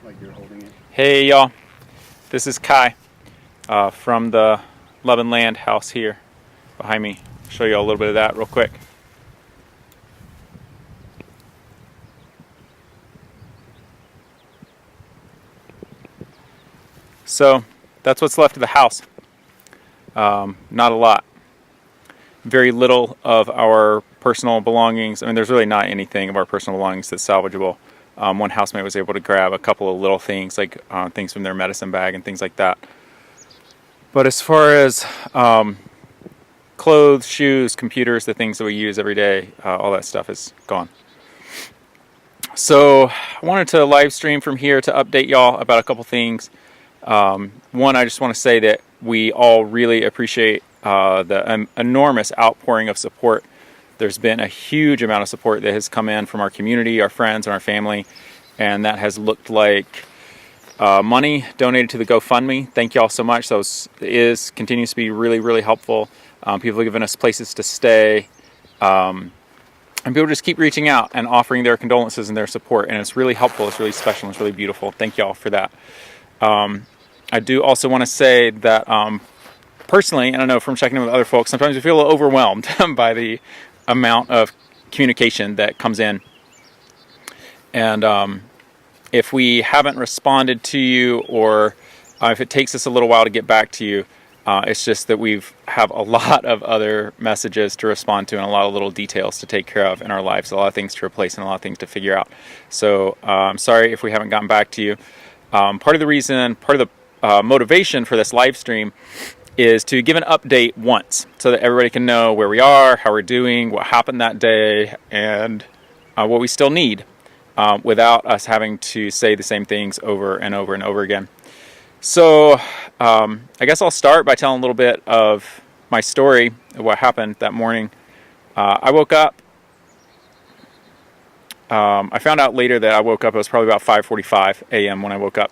like you're holding it. Hey y'all, this is Kai from the Lovin Land house here behind me. I'll show you all a little bit of that real quick. So that's what's left of the house. Not a lot. Very little of our personal belongings. I mean, there's really not anything of our personal belongings that's salvageable. One housemate was able to grab a couple of little things, like things from their medicine bag and things like that. But as far as clothes, shoes, computers, the things that we use every day, all that stuff is gone. So I wanted to live stream from here to update y'all about a couple things. One, I just want to say that we all really appreciate the enormous outpouring of support. There's been a huge amount of support that has come in from our community, our friends, and our family, and that has looked like money donated to the GoFundMe. Thank you all so much. That continues to be really, really helpful. People have given us places to stay, and people just keep reaching out and offering their condolences and their support, and it's really helpful. It's really special. It's really beautiful. Thank you all for that. I do also want to say that personally, and I know from checking in with other folks, sometimes we feel a little overwhelmed by the amount of communication that comes in. And if we haven't responded to you, or if it takes us a little while to get back to you, it's just that we've have a lot of other messages to respond to and a lot of little details to take care of in our lives, a lot of things to replace and a lot of things to figure out. So I'm sorry if we haven't gotten back to you. Part of the motivation for this live stream is to give an update once so that everybody can know where we are, how we're doing, what happened that day, and what we still need without us having to say the same things over and over and over again. So I guess I'll start by telling a little bit of my story of what happened that morning. I woke up. I found out later that I woke up, it was probably about 5:45 a.m. when I woke up.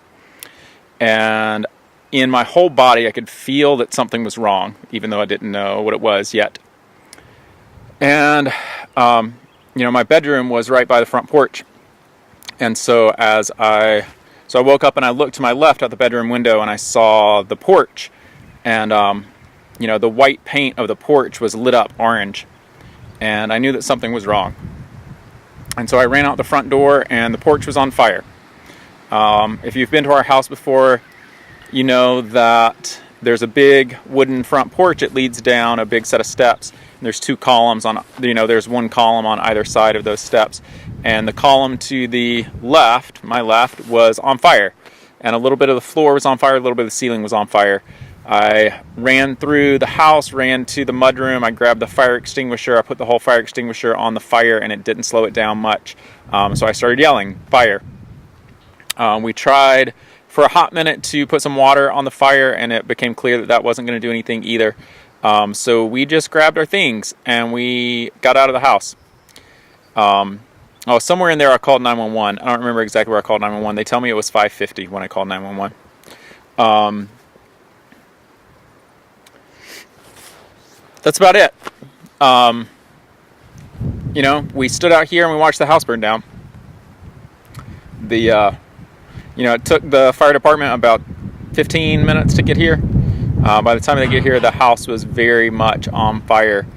And in my whole body, I could feel that something was wrong, even though I didn't know what it was yet. And, my bedroom was right by the front porch. And so I woke up and I looked to my left out the bedroom window and I saw the porch. And, the white paint of the porch was lit up orange. And I knew that something was wrong. And so I ran out the front door and the porch was on fire. If you've been to our house before, you know that there's a big wooden front porch. It leads down a big set of steps. And there's two columns on, there's one column on either side of those steps. And the column to the left, my left, was on fire. And a little bit of the floor was on fire, a little bit of the ceiling was on fire. I ran through the house, ran to the mudroom. I grabbed the fire extinguisher. I put the whole fire extinguisher on the fire and it didn't slow it down much. So I started yelling, "Fire." We tried for a hot minute to put some water on the fire, and it became clear that that wasn't going to do anything either. So we just grabbed our things and we got out of the house. Somewhere in there I called 911. I don't remember exactly where I called 911. They tell me it was 5:50 when I called 911. That's about it. We stood out here and we watched the house burn down. It took the fire department about 15 minutes to get here. By the time they get here, the house was very much on fire.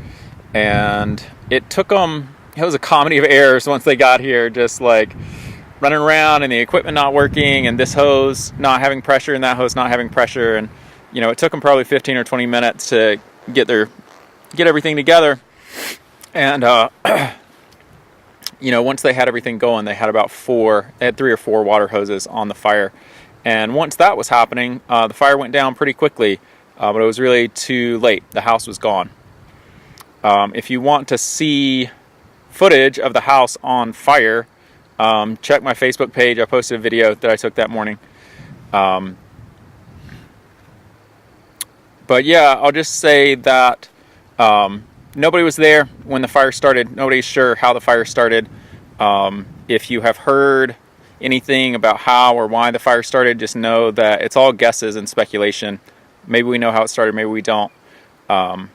And it took them, it was a comedy of errors once they got here, just like running around and the equipment not working and this hose not having pressure and that hose not having pressure. And, it took them probably 15 or 20 minutes to get everything together. And, once they had everything going, they had they had 3 or 4 water hoses on the fire. And once that was happening, the fire went down pretty quickly, but it was really too late. The house was gone. If you want to see footage of the house on fire, check my Facebook page. I posted a video that I took that morning. But yeah, I'll just say that nobody was there when the fire started. Nobody's sure how the fire started. If you have heard anything about how or why the fire started, just know that it's all guesses and speculation. Maybe we know how it started, maybe we don't. But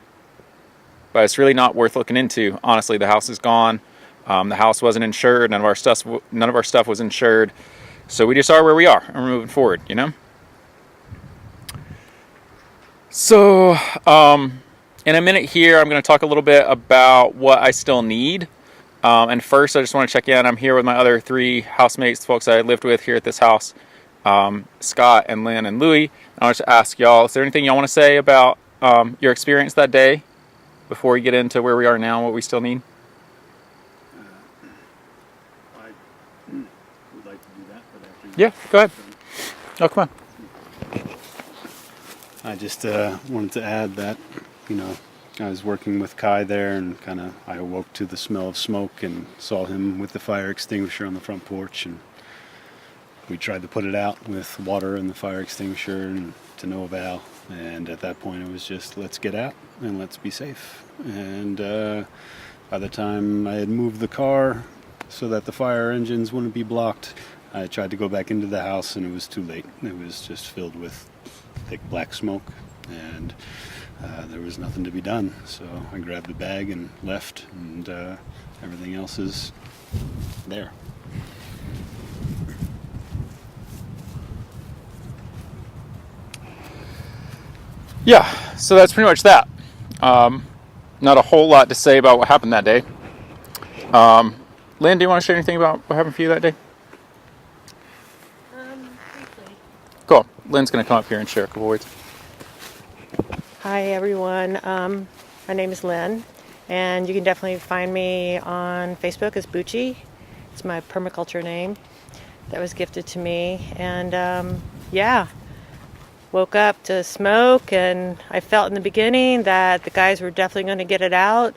it's really not worth looking into. Honestly, the house is gone. The house wasn't insured. None of our stuff was insured. So we just are where we are, and we're moving forward, you know? So, in a minute here, I'm going to talk a little bit about what I still need. And first, I just want to check in. I'm here with my other 3 housemates, folks I lived with here at this house, Scott and Lynn and Louie. I want to ask y'all, is there anything y'all want to say about your experience that day before we get into where we are now and what we still need? I would like to do that, but after you... Yeah, go ahead. Oh, come on. I just wanted to add that, I was working with Kai there, and I awoke to the smell of smoke and saw him with the fire extinguisher on the front porch, and we tried to put it out with water and the fire extinguisher, and to no avail. And at that point, it was just, let's get out and let's be safe. And by the time I had moved the car so that the fire engines wouldn't be blocked, I tried to go back into the house, and it was too late. It was just filled with thick black smoke, and there was nothing to be done. So I grabbed the bag and left, and everything else is there. Yeah, so that's pretty much that. Not a whole lot to say about what happened that day. Lynn, do you want to share anything about what happened for you that day? Briefly. Cool. Lynn's going to come up here and share a couple words. Hi, everyone. My name is Lynn, and you can definitely find me on Facebook as Bucci. It's my permaculture name that was gifted to me. And woke up to smoke, and I felt in the beginning that the guys were definitely going to get it out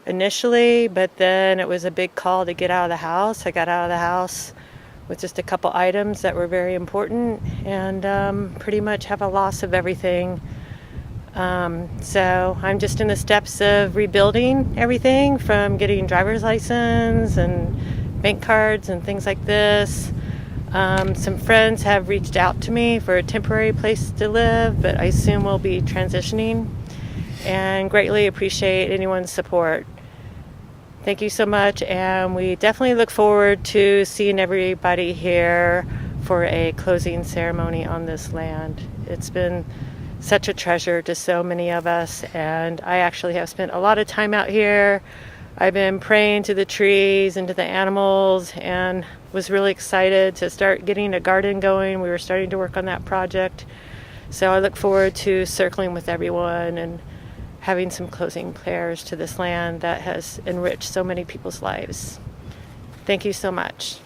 initially, but then it was a big call to get out of the house. I got out of the house with just a couple items that were very important, and pretty much have a loss of everything. So I'm just in the steps of rebuilding everything, from getting driver's license and bank cards and things like this. Some friends have reached out to me for a temporary place to live, but I assume we'll be transitioning, and greatly appreciate anyone's support. Thank you so much, and we definitely look forward to seeing everybody here for a closing ceremony on this land. It's been such a treasure to so many of us, and I actually have spent a lot of time out here. I've been praying to the trees and to the animals, and was really excited to start getting a garden going. We were starting to work on that project. So I look forward to circling with everyone and having some closing prayers to this land that has enriched so many people's lives. Thank you so much.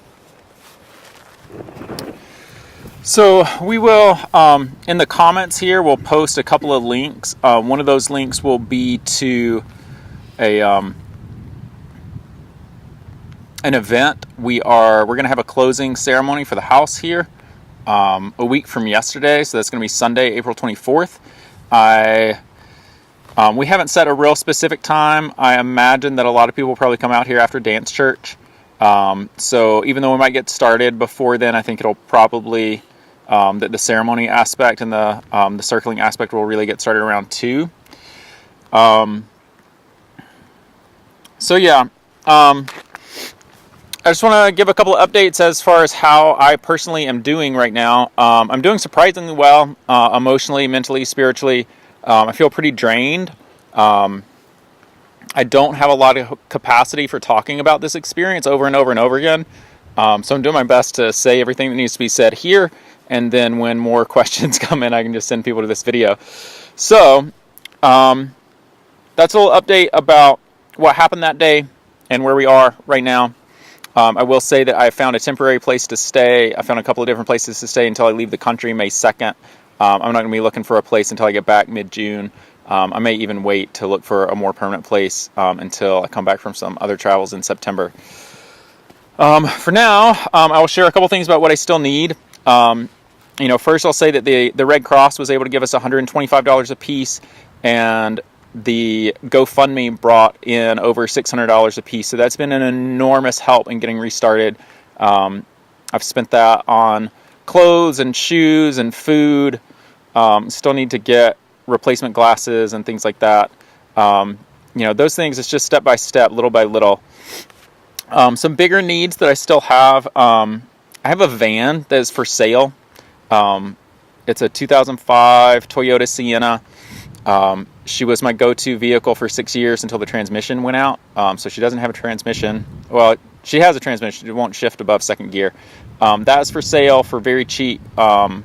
So we will, in the comments here, we'll post a couple of links. One of those links will be to an event. We're going to have a closing ceremony for the house here a week from yesterday, so that's going to be Sunday, April 24th. We haven't set a real specific time. I imagine that a lot of people will probably come out here after dance church. So even though we might get started before then, I think it'll probably the ceremony aspect and the circling aspect will really get started around 2. I just want to give a couple of updates as far as how I personally am doing right now. I'm doing surprisingly well, emotionally, mentally, spiritually. I feel pretty drained. I don't have a lot of capacity for talking about this experience over and over and over again. So I'm doing my best to say everything that needs to be said here. And then when more questions come in, I can just send people to this video. So that's a little update about what happened that day and where we are right now. I will say that I found a temporary place to stay. I found a couple of different places to stay until I leave the country May 2nd. I'm not going to be looking for a place until I get back mid-June. I may even wait to look for a more permanent place until I come back from some other travels in September. For now, I will share a couple things about what I still need. First I'll say that the Red Cross was able to give us $125 a piece, and the GoFundMe brought in over $600 a piece. So that's been an enormous help in getting restarted. I've spent that on clothes and shoes and food. Still need to get replacement glasses and things like that. Those things, it's just step by step, little by little. Some bigger needs that I still have. I I have a van that is for sale. It's a 2005 Toyota Sienna. She was my go-to vehicle for 6 years until the transmission went out. So she doesn't have a transmission. Well, she has a transmission. It won't shift above second gear. That is for sale for very cheap, probably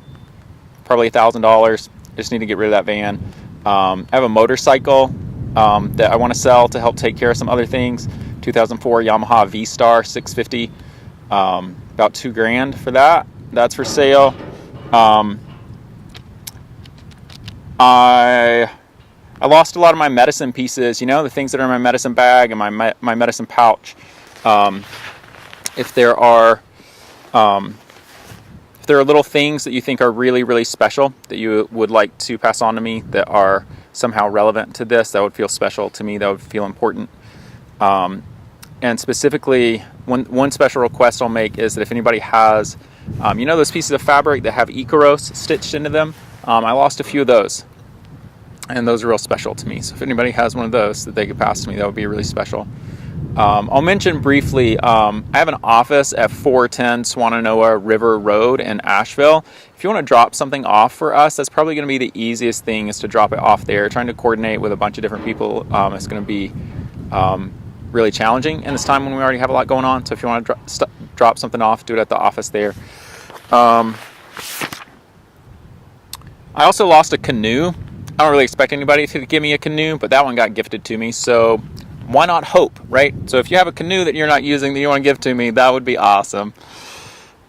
$1,000. Just need to get rid of that van. I have a motorcycle that I want to sell to help take care of some other things. 2004 Yamaha V-Star 650. About $2,000 for that. That's for sale. I lost a lot of my medicine pieces, the things that are in my medicine bag and my medicine pouch. If there are little things that you think are really, really special that you would like to pass on to me that are somehow relevant to this, that would feel special to me, that would feel important. And specifically, one special request I'll make is that if anybody has, those pieces of fabric that have Icaros stitched into them, I lost a few of those. And those are real special to me. So if anybody has one of those that they could pass to me, that would be really special. I'll mention briefly, I have an office at 410 Swannanoa River Road in Asheville. If you want to drop something off for us, that's probably going to be the easiest thing, is to drop it off there. Trying to coordinate with a bunch of different people is going to be really challenging in this time when we already have a lot going on. So if you want to drop something off, do it at the office there. I also lost a canoe. I don't really expect anybody to give me a canoe, but that one got gifted to me, so why not hope, right? So if you have a canoe that you're not using that you want to give to me, that would be awesome.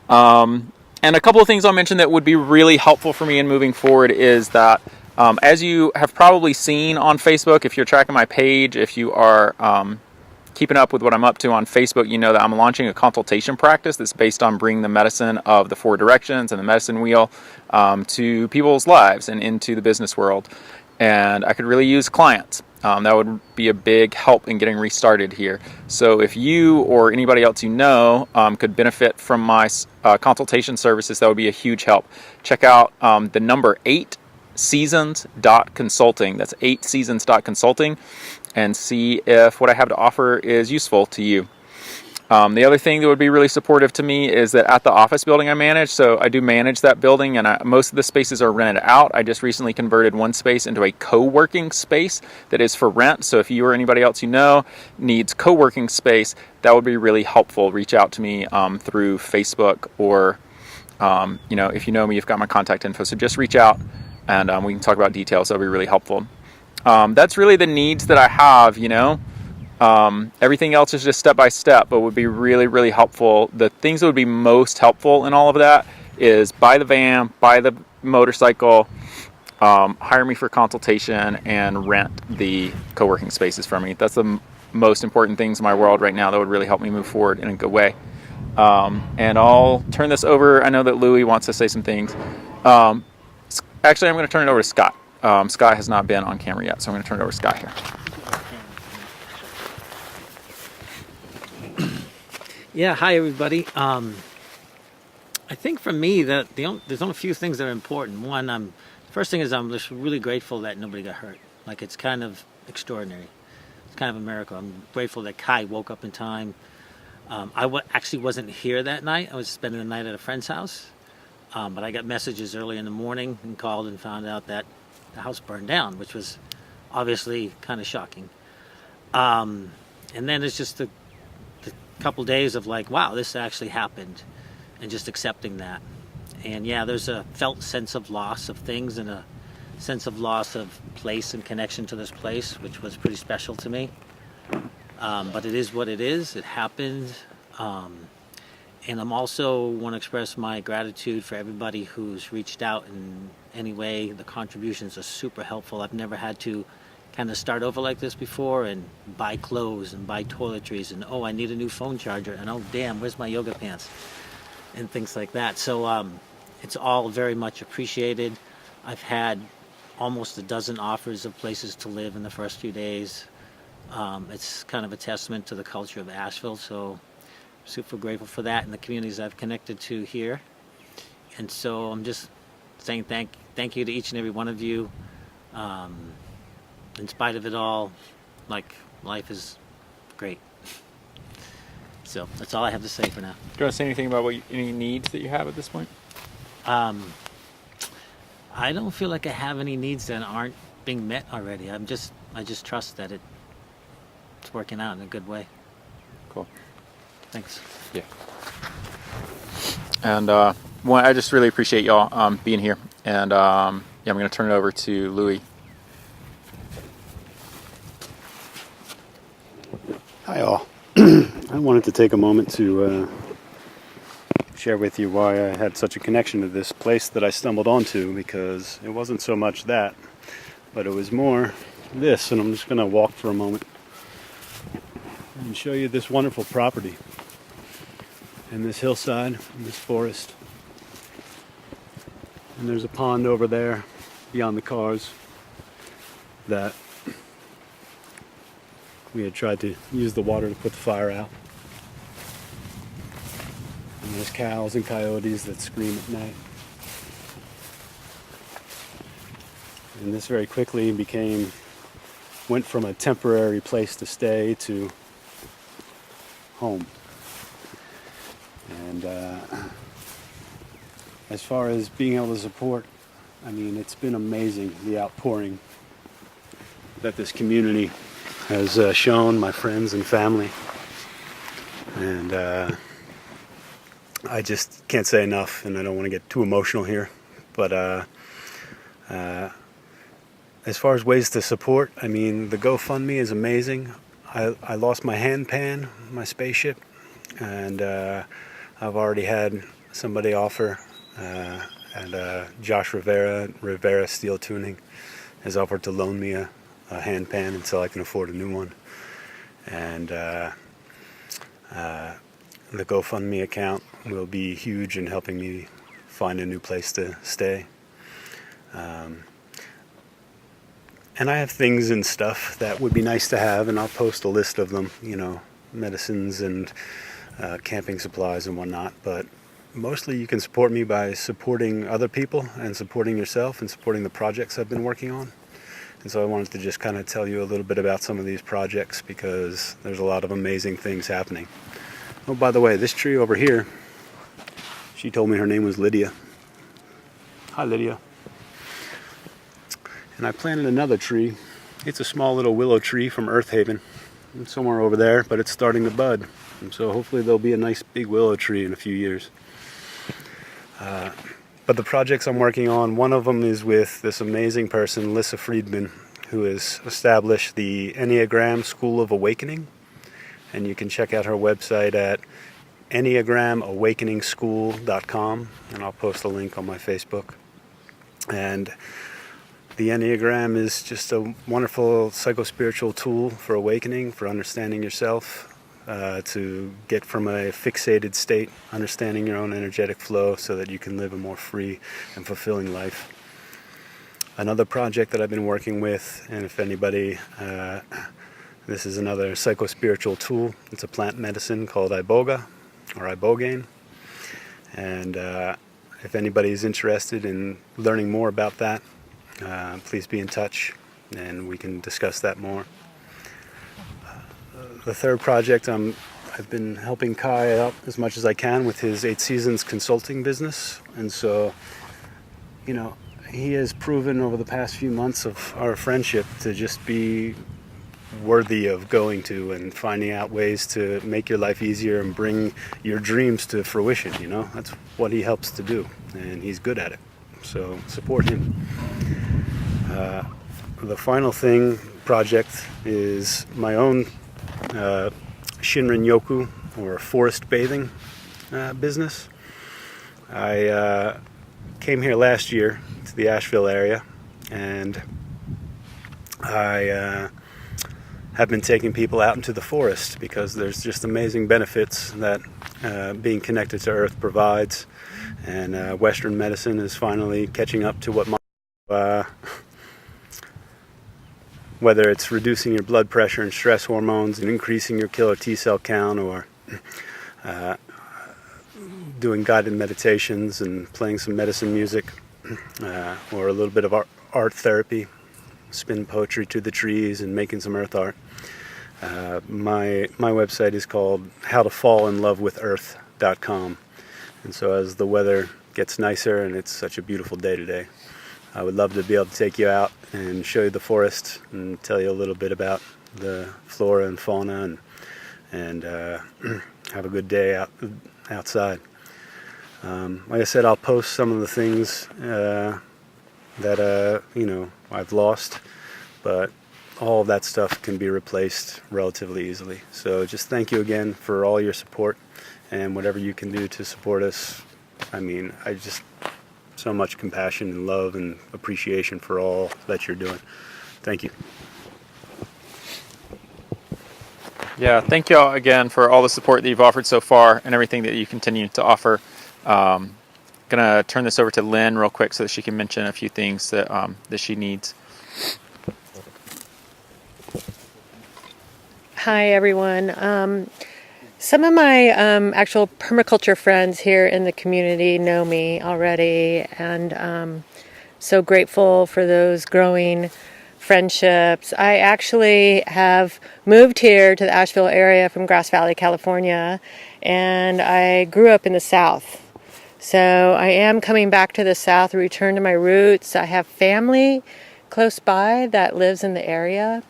And a couple of things I'll mention that would be really helpful for me in moving forward is that, as you have probably seen on Facebook, if you're tracking my page, if you are keeping up with what I'm up to on Facebook, you know that I'm launching a consultation practice that's based on bringing the medicine of the 4 directions and the medicine wheel to people's lives and into the business world. And I could really use clients. That would be a big help in getting restarted here. So if you or anybody else could benefit from my consultation services, that would be a huge help. Check out the number 8seasons.consulting. That's 8seasons.consulting. And see if what I have to offer is useful to you. The other thing that would be really supportive to me is that at the office building I manage, so I do manage that building, and most of the spaces are rented out. I just recently converted one space into a co-working space that is for rent. So if you or anybody else needs co-working space, that would be really helpful. Reach out to me through Facebook, or if you know me, you've got my contact info. So just reach out and we can talk about details. That would be really helpful. That's really the needs that I have, everything else is just step by step, but would be really, really helpful. The things that would be most helpful in all of that is buy the van, buy the motorcycle, hire me for consultation, and rent the co-working spaces from me. That's the most important things in my world right now that would really help me move forward in a good way. And I'll turn this over. I know that Louie wants to say some things. Actually, I'm going to turn it over to Scott. Scott has not been on camera yet, so I'm going to turn it over to Scott here. Yeah, hi everybody. I think for me that there's only a few things that are important. One, first thing is I'm just really grateful that nobody got hurt. Like, it's kind of extraordinary. It's kind of a miracle. I'm grateful that Kai woke up in time. I actually wasn't here that night. I was spending the night at a friend's house, but I got messages early in the morning and called and found out that the house burned down, which was obviously kind of shocking. And then it's just the couple days of like, wow, this actually happened, and just accepting that. And yeah, there's a felt sense of loss of things and a sense of loss of place and connection to this place, which was pretty special to me. But it is what it is. It happened. And I'm also want to express my gratitude for everybody who's reached out in any way. The contributions are super helpful. I've never had to kind of start over like this before and buy clothes and buy toiletries and, oh, I need a new phone charger, and oh damn, where's my yoga pants, and things like that. So it's all very much appreciated. I've had almost a dozen offers of places to live in the first few days. It's kind of a testament to the culture of Asheville, so I'm super grateful for that and the communities I've connected to here. And so I'm just saying thank you to each and every one of you. In spite of it all, like, life is great. So that's all I have to say for now. Do you want to say anything about any needs that you have at this point? I don't feel like I have any needs that aren't being met already. I just trust that it's working out in a good way. Cool. Thanks. Yeah. And I just really appreciate y'all being here. And I'm going to turn it over to Louis. Hi all. I wanted to take a moment to share with you why I had such a connection to this place that I stumbled onto, because it wasn't so much that, but it was more this, and I'm just going to walk for a moment and show you this wonderful property and this hillside and this forest. And there's a pond over there beyond the cars that we had tried to use the water to put the fire out. And there's cows and coyotes that scream at night. And this very quickly went from a temporary place to stay to home. And as far as being able to support, I mean, it's been amazing, the outpouring that this community has shown my friends and family. And I just can't say enough, and I don't want to get too emotional here, but as far as ways to support, I mean, the GoFundMe is amazing. I lost my hand pan, my spaceship, and I've already had somebody offer, and Josh Rivera Steel Tuning has offered to loan me a hand pan until I can afford a new one. And the GoFundMe account will be huge in helping me find a new place to stay. And I have things and stuff that would be nice to have, and I'll post a list of them, you know, medicines and camping supplies and whatnot. But mostly you can support me by supporting other people and supporting yourself and supporting the projects I've been working on. And so I wanted to just kind of tell you a little bit about some of these projects, because there's a lot of amazing things happening. Oh, by the way, this tree over here, she told me her name was Lydia. Hi, Lydia. And I planted another tree. It's a small little willow tree from Earth Haven. It's somewhere over there, but it's starting to bud. And so hopefully there'll be a nice big willow tree in a few years. But the projects I'm working on, one of them is with this amazing person, Lissa Friedman, who has established the Enneagram School of Awakening. And you can check out her website at enneagramawakeningschool.com, and I'll post a link on my Facebook. And the Enneagram is just a wonderful psychospiritual tool for awakening, for understanding yourself, to get from a fixated state, understanding your own energetic flow so that you can live a more free and fulfilling life. Another project that I've been working with, and if anybody, this is another psychospiritual tool. It's a plant medicine called Iboga, or Ibogaine. And if anybody is interested in learning more about that, please be in touch and we can discuss that more. The third project, I've been helping Kai out as much as I can with his 8 Seasons consulting business. And so, you know, he has proven over the past few months of our friendship to just be worthy of going to and finding out ways to make your life easier and bring your dreams to fruition, you know. That's what he helps to do, and he's good at it. So support him. The final project is my own Shinrin Yoku, or forest bathing business. I came here last year to the Asheville area, and I have been taking people out into the forest because there's just amazing benefits that being connected to Earth provides, and Western medicine is finally catching up to what whether it's reducing your blood pressure and stress hormones and increasing your killer T cell count, or doing guided meditations and playing some medicine music, or a little bit of art therapy, spin poetry to the trees and making some earth art. My website is called howtofallinlovewithearth.com. And so as the weather gets nicer and it's such a beautiful day today, I would love to be able to take you out and show you the forest and tell you a little bit about the flora and fauna and have a good day outside. Like I said, I'll post some of the things that I've lost, but all of that stuff can be replaced relatively easily. So just thank you again for all your support and whatever you can do to support us. I mean, I just so much compassion and love and appreciation for all that you're doing. Thank you. Yeah, thank you all again for all the support that you've offered so far and everything that you continue to offer. Gonna turn this over to Lynn real quick so that she can mention a few things that that she needs. Hi, everyone. Some of my actual permaculture friends here in the community know me already, and so grateful for those growing friendships. I actually have moved here to the Asheville area from Grass Valley, California, and I grew up in the South. So I am coming back to the South, return to my roots. I have family close by that lives in the area.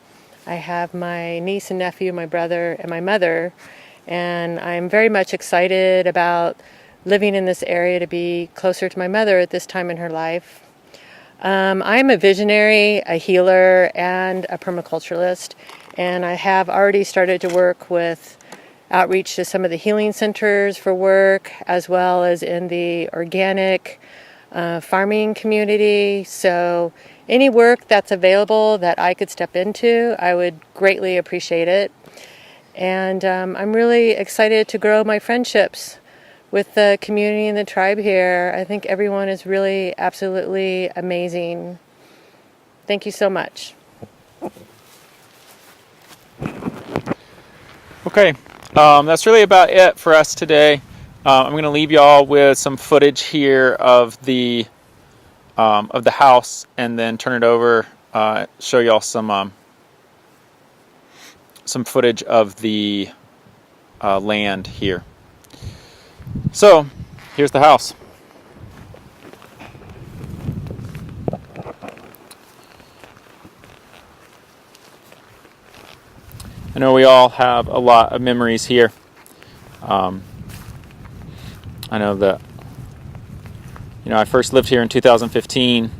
I have my niece and nephew, my brother, and my mother, and I'm very much excited about living in this area to be closer to my mother at this time in her life. I'm a visionary, a healer, and a permaculturalist, and I have already started to work with outreach to some of the healing centers for work, as well as in the organic farming community. So any work that's available that I could step into, I would greatly appreciate it. And I'm really excited to grow my friendships with the community and the tribe here. I think everyone is really absolutely amazing. Thank you so much. Okay, that's really about it for us today. I'm going to leave y'all with some footage here of the house, and then turn it over, show y'all some footage of the land here. So here's the house. I know we all have a lot of memories here. I know that, I first lived here in 2015,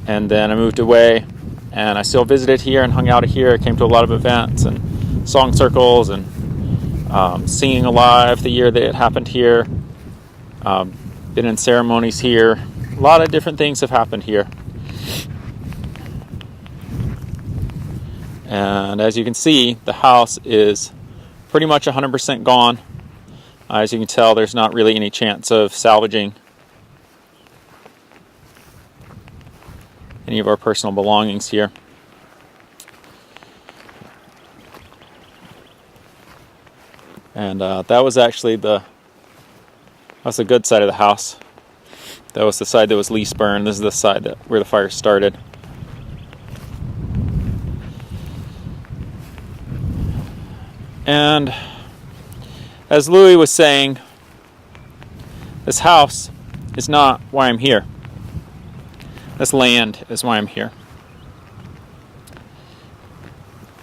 and then I moved away, and I still visited here and hung out here. I came to a lot of events and song circles and singing alive the year that it happened here. Been in ceremonies here. A lot of different things have happened here. And as you can see, the house is pretty much 100% gone. As you can tell, there's not really any chance of salvaging any of our personal belongings here. And that was actually the good side of the house. That was the side that was least burned. This is the side where the fire started. And as Louis was saying, this house is not why I'm here. This land is why I'm here.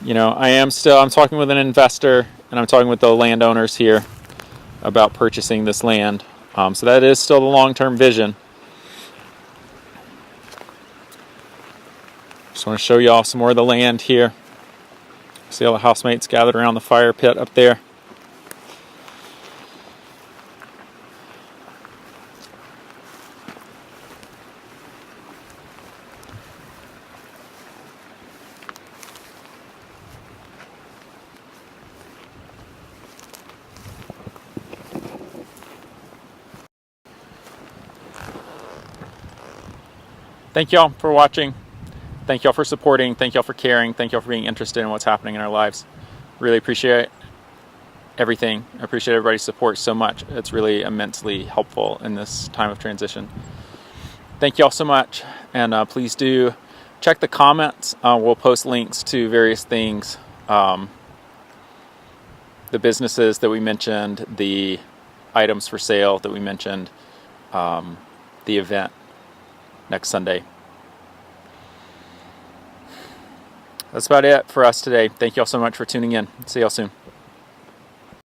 I'm talking with an investor, and I'm talking with the landowners here about purchasing this land. So that is still the long-term vision. Just want to show you all some more of the land here. See all the housemates gathered around the fire pit up there. Thank y'all for watching. Thank y'all for supporting. Thank y'all for caring. Thank y'all for being interested in what's happening in our lives. Really appreciate everything. I appreciate everybody's support so much. It's really immensely helpful in this time of transition. Thank y'all so much. And please do check the comments. We'll post links to various things the businesses that we mentioned, the items for sale that we mentioned, the event next Sunday. That's about it for us today. Thank you all so much for tuning in. See y'all soon.